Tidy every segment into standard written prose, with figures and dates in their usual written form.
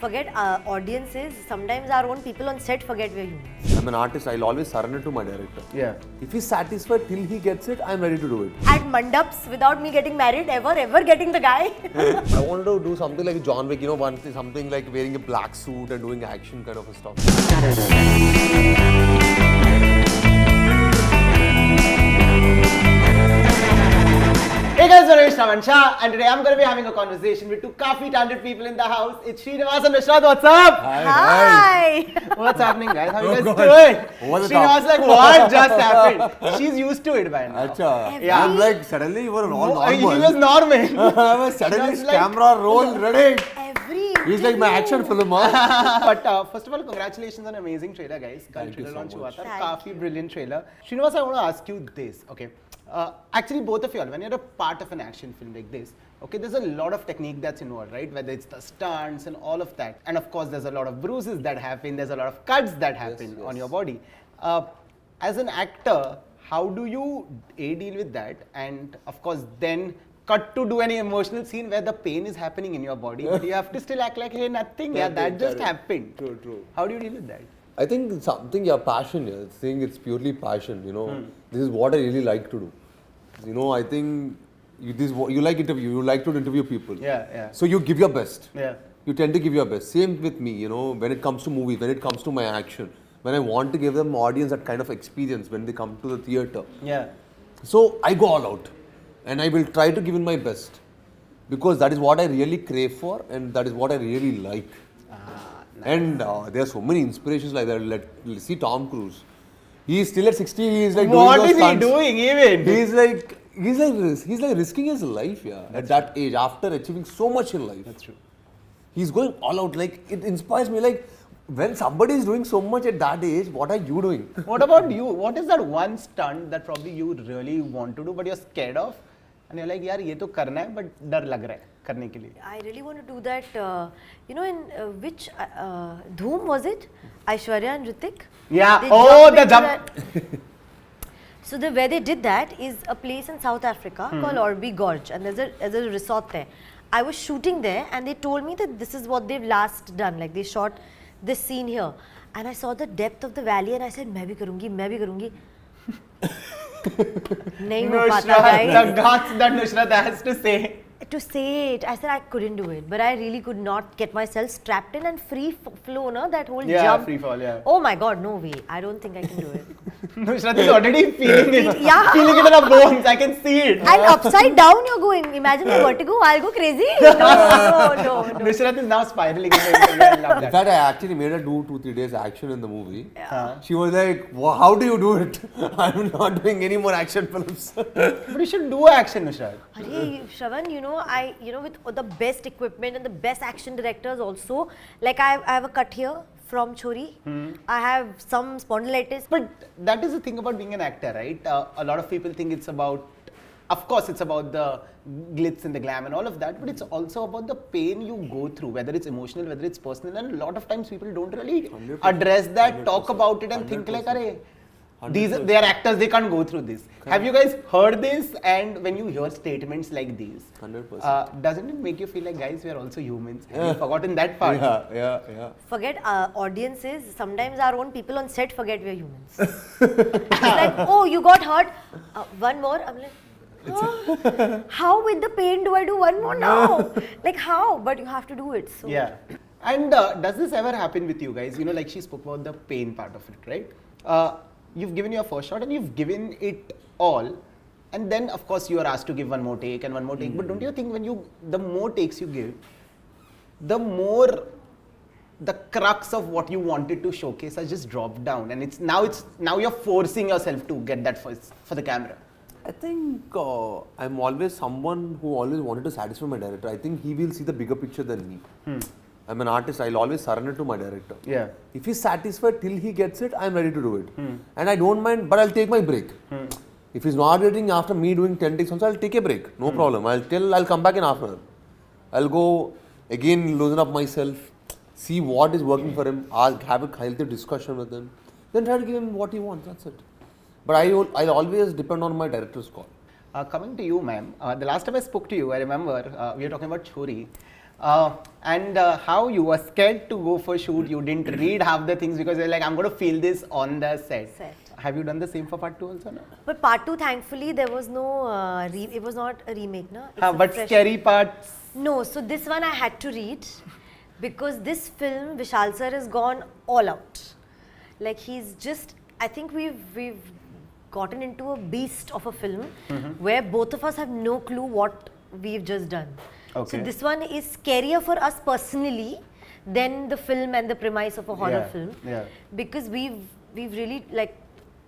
Forget audiences, sometimes our own people on set forget we're humans. I'm an artist, I'll always surrender to my director. Yeah. If he's satisfied till he gets it, I'm ready to do it. At mandaps, without me getting married, ever getting the guy. I wanted to do something like John Wick, something like wearing a black suit and doing action kind of a stuff. Hey guys, my name is Shravan Shah and today I'm going to be having a conversation with two kafi talented people in the house. It's Sreenivas and Nushrratt. What's up? Hi. What's happening, guys? How you guys doing? Over the Sreenivas like, what just happened? She's used to it by now. Acha. Yeah. I'm like, suddenly you were all He normal. was normal. I was suddenly Just like- camera roll ready. Every He's like my action film. Huh? But first of all, congratulations on an amazing trailer, guys. Thank you trailer so launch much. hua tha. Thank Kafi brilliant trailer. Sreenivas, I want to ask you this. Okay. Actually, both of you all, when you're a part of an action film like this, okay, there's a lot of technique that's involved, right? Whether it's the stunts and all of that. And of course, there's a lot of bruises that happen. There's a lot of cuts that happen on your body. As an actor, how do you deal with that? And of course, then cut to do any emotional scene where the pain is happening in your body, but you have to still act like, hey, nothing. Yeah, that just happened. True. How do you deal with that? I think something your passion here. I think it's purely passion. This is what I really like to do. I think you like interview. You like to interview people. Yeah. So you give your best. Yeah. You tend to give your best. Same with me. When it comes to movies, when it comes to my action, when I want to give them audience that kind of experience when they come to the theater. Yeah. So I go all out, and I will try to give in my best, because that is what I really crave for, and that is what I really like. And there are so many inspirations like that. Let's see Tom Cruise. He is still at 60. He is like What doing is those he stunts. doing even? He's like risking his life, at that age, after achieving so much in life. That's true. He's going all out. Like, it inspires me. Like, when somebody is doing so much at that age, what are you doing? What about you? What is that one stunt that probably you really want to do but you're scared of? And you're like, yaar, ye to karna hai, but dar lag raha hai karne ke liye. I really want to do that, in which Dhoom was it? Aishwarya and Hrithik? Yeah. They Oh, the into jump. that- So where they did that is a place in South Africa called Orby Gorge, and there's a resort there. I was shooting there and they told me that this is what they've last done. Like they shot this scene here. And I saw the depth of the valley and I said, मैं भी करूँगी. नहीं हो पाता Nushrratt, guys. the guts that Nushrratt has to say. To say it, I said I couldn't do it, but I really could not get myself strapped in and free flow, that whole Yeah, jump. free fall, yeah. Oh my God, no way. I don't think I can do it. Nushrratt is already feeling it. Yeah. Feeling it in her bones. I can see it. And upside down you're going. Imagine the vertigo, I'll go crazy. No. Nushrratt is now spiraling. I love In that. fact, I actually made her do 2-3 days action in the movie. Yeah. She was like, how do you do it? I'm not doing any more action films. But you should do action, Nushrratt. Arey, Shravan, with the best equipment and the best action directors also. Like I have a cut here from Chori. I have some spondylitis. But that is the thing about being an actor, right? A lot of people think it's about, of course, it's about the glitz and the glam and all of that, but it's also about the pain you go through, whether it's emotional, whether it's personal, and a lot of times people don't really 100%, address that, talk 100%, about it, and think like, 100%. they are actors, they can't go through this. Have you guys heard this? And when you hear statements like these, 100%. doesn't it make you feel like, guys, we are also humans? Have you forgotten that part? Yeah. Forget audiences, sometimes our own people on set forget we're humans. It's like, oh, you got hurt. One more. I'm like, oh, how with the pain do I do one more now? Like how? But you have to do it. So. Yeah. And does this ever happen with you guys? Like she spoke about the pain part of it, right? You've given your first shot and you've given it all. And then, of course, you are asked to give one more take and one more take. But don't you think the more takes you give, the more the crux of what you wanted to showcase has just dropped down. And now you're forcing yourself to get that for the camera. I think I'm always someone who always wanted to satisfy my director. I think he will see the bigger picture than me. I'm an artist, I'll always surrender to my director. Yeah. If he's satisfied till he gets it, I'm ready to do it. And I don't mind, but I'll take my break. If he's not getting after me doing 10 takes, I'll take a break. No problem. I'll come back in half an hour. I'll go again, loosen up myself, see what is working for him, I'll have a healthy discussion with him, then try to give him what he wants, that's it. But I'll always depend on my director's call. Coming to you, ma'am, the last time I spoke to you, I remember we were talking about Chori. And how you were scared to go for shoot, you didn't read half the things because you're like, I'm going to feel this on the set. Have you done the same for part 2 also? No? But part 2, thankfully, there was no, it was not a remake, no? But scary parts? No, so this one I had to read because this film, Vishal sir has gone all out. Like he's just, I think we've gotten into a beast of a film where both of us have no clue what we've just done. Okay. So this one is scarier for us personally than the film and the premise of a horror film. Yeah. Because we've really like,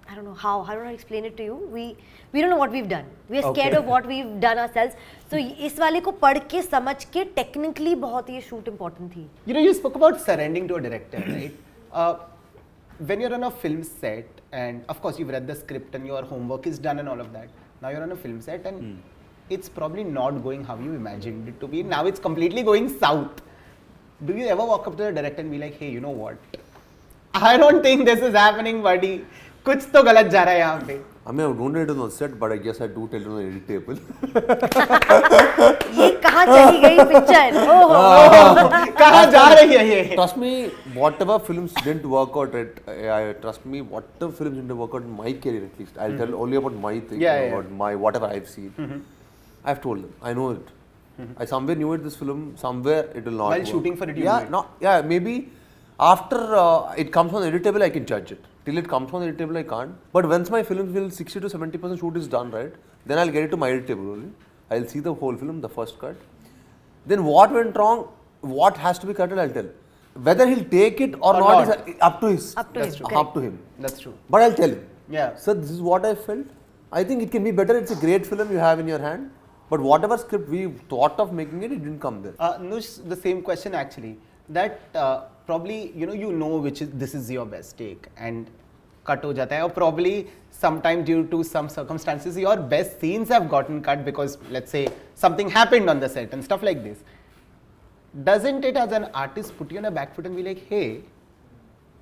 I don't know how do I explain it to you? We don't know what we've done. We are scared of what we've done ourselves. So इस वाले को पढ़ के समझ के technically बहुत ये shoot important थी. You know, you spoke about surrendering to a director, right? When you're on a film set, and of course you've read the script and your homework is done and all of that. Now you're on a film set and it's probably not going how you imagined it to be. Now it's completely going south. Do you ever walk up to the director and be like, hey, you know what? I don't think this is happening, buddy. कुछ तो गलत जा रहा है यहाँ पे. I mean, I don't read it on the set, but I guess I do tell it on the edit table. ये कहाँ चली गई picture? कहाँ जा रही है ये? Trust me, whatever films didn't work out, trust me, whatever films didn't work out in my career at least, I'll tell only about my thing, about my whatever I've seen. I've told them, I know it. I somewhere knew it. This film, somewhere it will not. While work. shooting for it, you knew it. Maybe after it comes on the edit table, I can judge it. Till it comes on the edit table, I can't. But once my film will 60 to 70% shoot is done, right? Then I'll get it to my edit table only. I'll see the whole film, the first cut. Then what went wrong, what has to be cut, I'll tell. Whether he'll take it or not is up to his. Up to him. Up to him. That's true. But I'll tell him. Yeah. So this is what I felt. I think it can be better. It's a great film you have in your hand. But whatever script we thought of making it, it didn't come there. Nush, the same question actually. That probably you know which is this is your best take and cut ho jata hai, or probably sometime due to some circumstances your best scenes have gotten cut because let's say something happened on the set and stuff like this. Doesn't it as an artist put you on a back foot and be like, hey,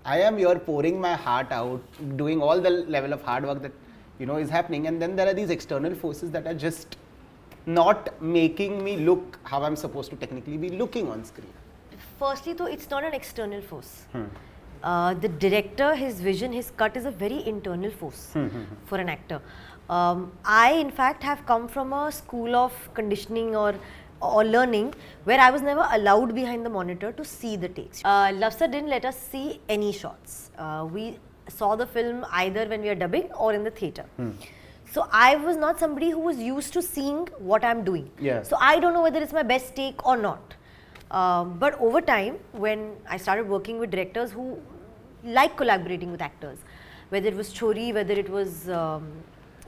I am here pouring my heart out, doing all the level of hard work that is happening, and then there are these external forces that are just not making me look how I'm supposed to technically be looking on screen. Firstly, though, it's not an external force. The director, his vision, his cut is a very internal force for an actor. I, in fact, have come from a school of conditioning or learning where I was never allowed behind the monitor to see the takes. Love Sir didn't let us see any shots. We saw the film either when we are dubbing or in the theatre. So I was not somebody who was used to seeing what I'm doing. Yeah. So I don't know whether it's my best take or not. But over time, when I started working with directors who like collaborating with actors, whether it was Chori, whether it was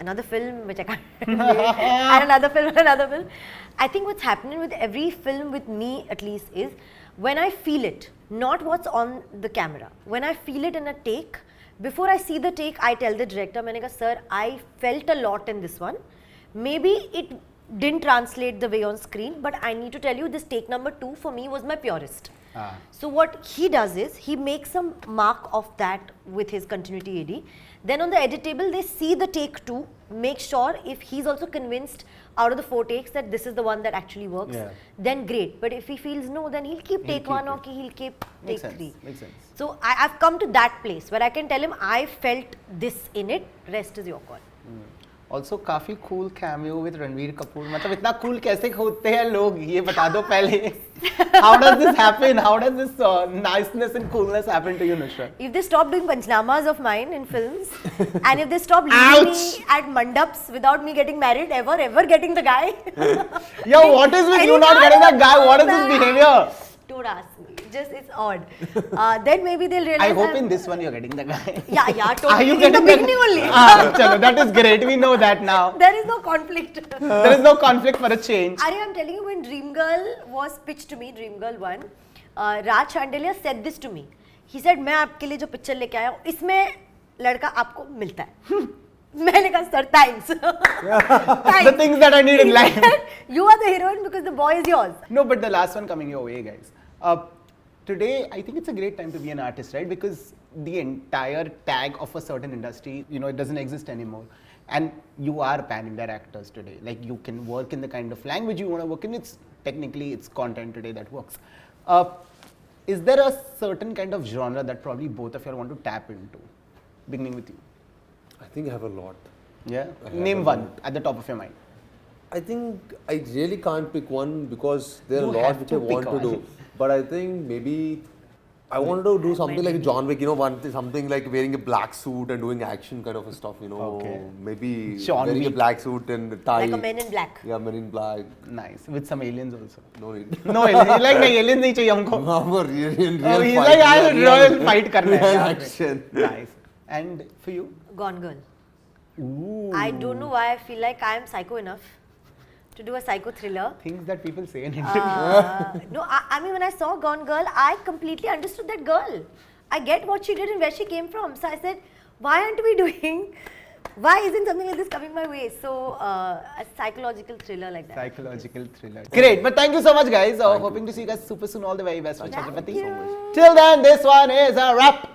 another film which I can't remember, and another film, I think what's happening with every film with me at least is when I feel it, not what's on the camera. When I feel it in a take, before I see the take, I tell the director, मैंने कहा, sir, I felt a lot in this one. Maybe it didn't translate the way on screen, but I need to tell you this take number 2 for me was my purest. So what he does is, he makes a mark of that with his continuity AD. Then on the edit table, they see the take 2, make sure if he's also convinced out of the 4 takes that this is the one that actually works, then great. But if he feels no, then he'll keep take 1 or he'll keep take 3. Makes sense. So I've come to that place where I can tell him I felt this in it, rest is your call. Also, काफी cool cameo with Ranveer Kapoor. मतलब इतना cool कैसे होते हैं लोग, ये बता दो पहले. How does this happen? How does this niceness and coolness happen to you, Nushrratt? If they stop doing panchnamas of mine in films, and if they stop leaving me at mandaps without me getting married, ever getting the guy. Yo, what is with you not getting that guy? What is this behavior? Don't ask me. Just it's odd. Then maybe they'll realize. I hope in this one you're getting the guy. Yeah, totally. Are you in the beginning only. Chalo, that is great. We know that now. There is no conflict. There is no conflict for a change. I'm telling you, when Dream Girl was pitched to me, Dream Girl 1, Raj Chandelier said this to me. He said, मैं आपके लिए जो picture लेके आया हूँ, इसमें लड़का आपको मिलता है. मैंने कहा, sir, thanks. The things that I need in life. You are the heroine because the boy is yours. No, but the last one coming your way, guys. Today, I think it's a great time to be an artist, right? Because the entire tag of a certain industry, it doesn't exist anymore. And you are pan-India actors today. Like, you can work in the kind of language you want to work in. It's technically it's content today that works. Is there a certain kind of genre that probably both of you want to tap into? Beginning with you. I think I have a lot. Yeah. I have Name a one lot. at the top of your mind. I think I really can't pick one because there are You a lot have which to I want pick to do. one. But I think maybe I wanted to do something like John Wick, something like wearing a black suit and doing action kind of a stuff, Okay. Maybe John wearing a Wick. black suit and a tie. Like a Men in Black. Yeah, Men in Black. Nice. With some aliens also. No need. No aliens. He's like, no aliens nahi chahiye humko. No, real Oh, he's fight. like, I have real fight karna hai. Real Yeah, action. Nice. And for you? Gone Girl. Ooh. I don't know why I feel like I am psycho enough to do a psycho thriller. Things that people say in interviews. No, I mean when I saw Gone Girl, I completely understood that girl. I get what she did and where she came from. So I said, why aren't we doing? Why isn't something like this coming my way? So a psychological thriller like that. Psychological thriller. Great, but thank you so much, guys. Hoping to see you guys super soon. All the very best for Thank Chatrapathi. you. Till then, this one is a wrap.